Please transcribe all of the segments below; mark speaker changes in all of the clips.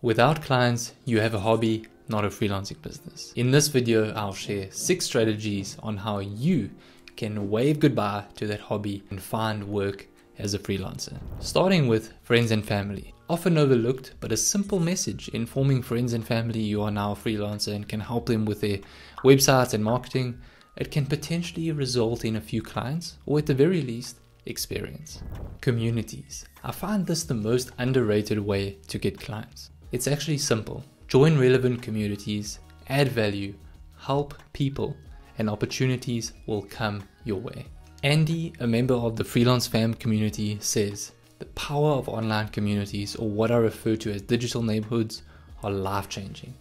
Speaker 1: Without clients, you have a hobby, not a freelancing business. In this video, I'll share 6 strategies on how you can wave goodbye to that hobby and find work as a freelancer. Starting with friends and family. Often overlooked, but a simple message informing friends and family you are now a freelancer and can help them with their websites and marketing. It can potentially result in a few clients, or at the very least, experience. Communities. I find this the most underrated way to get clients. It's actually simple. Join relevant communities, add value, help people, and opportunities will come your way. Andy, a member of the Freelance Fam community, says, the power of online communities, or what I refer to as digital neighborhoods, are life-changing.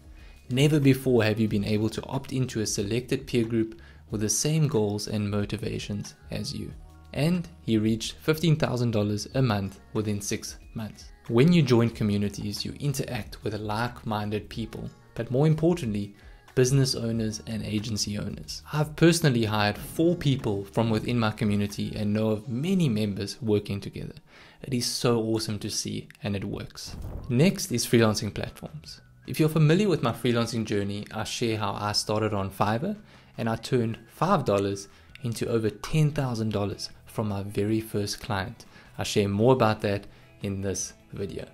Speaker 1: Never before have you been able to opt into a selected peer group with the same goals and motivations as you. And he reached $15,000 a month within 6 months. When you join communities, you interact with like-minded people, but more importantly, business owners and agency owners. I've personally hired 4 people from within my community and know of many members working together. It is so awesome to see, and it works. Next is freelancing platforms. If you're familiar with my freelancing journey, I share how I started on Fiverr and I turned $5 into over $10,000 from my very first client. I share more about that in this video.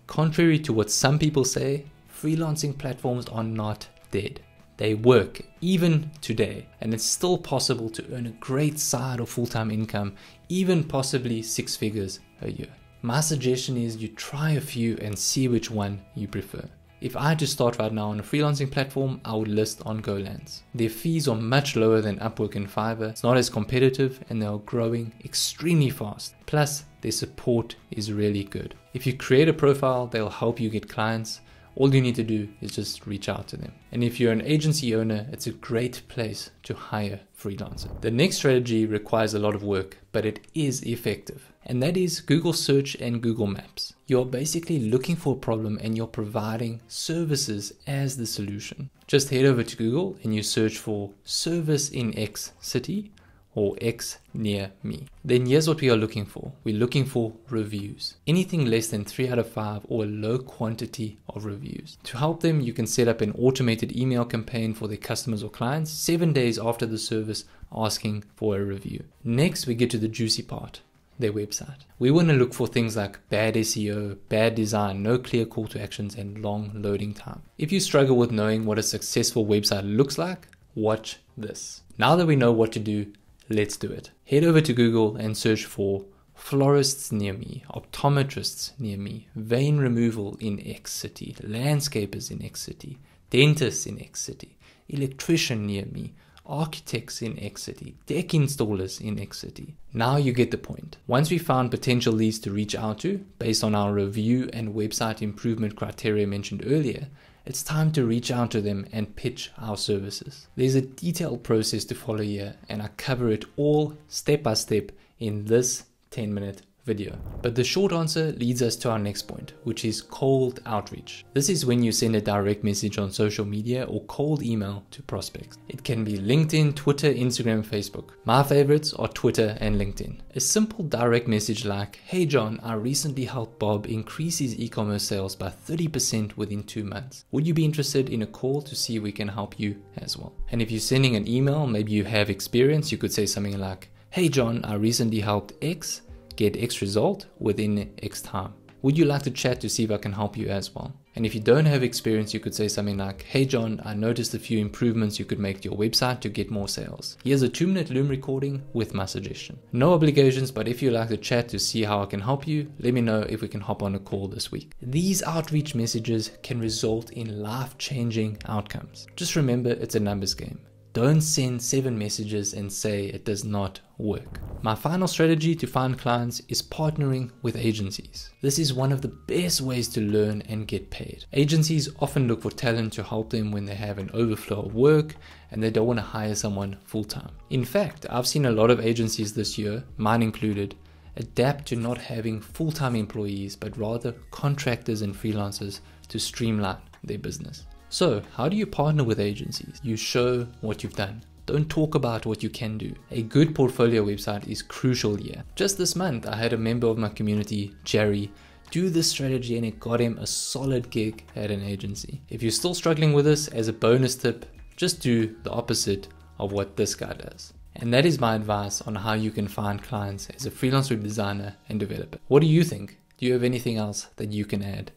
Speaker 1: Contrary to what some people say, freelancing platforms are not dead. They work even today, and it's still possible to earn a great side or full-time income, even possibly 6 figures a year. My suggestion is you try a few and see which one you prefer. If I had to start right now on a freelancing platform, I would list on goLance. Their fees are much lower than Upwork and Fiverr. It's not as competitive and they are growing extremely fast. Plus, their support is really good. If you create a profile, they'll help you get clients. All you need to do is just reach out to them. And if you're an agency owner, it's a great place to hire freelancers. The next strategy requires a lot of work, but it is effective. And that is Google Search and Google Maps. You're basically looking for a problem and you're providing services as the solution. Just head over to Google and you search for service in X city or X near me. Then here's what we are looking for. We're looking for reviews. Anything less than 3 out of 5 or a low quantity of reviews. To help them, you can set up an automated email campaign for their customers or clients 7 days after the service asking for a review. Next, we get to the juicy part. Their website. We want to look for things like bad SEO, bad design, no clear call to actions, and long loading time. If you struggle with knowing what a successful website looks like, watch this. Now that we know what to do, let's do it. Head over to Google and search for florists near me, optometrists near me, vein removal in X city, landscapers in X city, dentists in X city, electrician near me, architects in X city, tech installers in X city. Now you get the point. Once we found potential leads to reach out to, based on our review and website improvement criteria mentioned earlier, it's time to reach out to them and pitch our services. There's a detailed process to follow here, and I cover it all step by step in this 10-minute video. But the short answer leads us to our next point, which is cold outreach. This is when you send a direct message on social media or cold email to prospects. It can be LinkedIn, Twitter, Instagram, Facebook. My favorites are Twitter and LinkedIn. A simple direct message like, hey John, I recently helped Bob increase his e-commerce sales by 30% within 2 months. Would you be interested in a call to see if we can help you as well? And if you're sending an email, maybe you have experience, you could say something like, hey John, I recently helped X get X result within X time. Would you like to chat to see if I can help you as well? And if you don't have experience, you could say something like, hey John, I noticed a few improvements you could make to your website to get more sales. Here's a 2-minute Loom recording with my suggestion. No obligations, but if you like to chat to see how I can help you, let me know if we can hop on a call this week. These outreach messages can result in life-changing outcomes. Just remember, it's a numbers game. Don't send 7 messages and say it does not work. My final strategy to find clients is partnering with agencies. This is one of the best ways to learn and get paid. Agencies often look for talent to help them when they have an overflow of work and they don't want to hire someone full-time. In fact, I've seen a lot of agencies this year, mine included, adapt to not having full-time employees but rather contractors and freelancers to streamline their business. So, how do you partner with agencies? You show what you've done. Don't talk about what you can do. A good portfolio website is crucial here. Just this month, I had a member of my community, Jerry, do this strategy and it got him a solid gig at an agency. If you're still struggling with this, as a bonus tip, just do the opposite of what this guy does. And that is my advice on how you can find clients as a freelance web designer and developer. What do you think? Do you have anything else that you can add?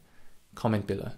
Speaker 1: Comment below.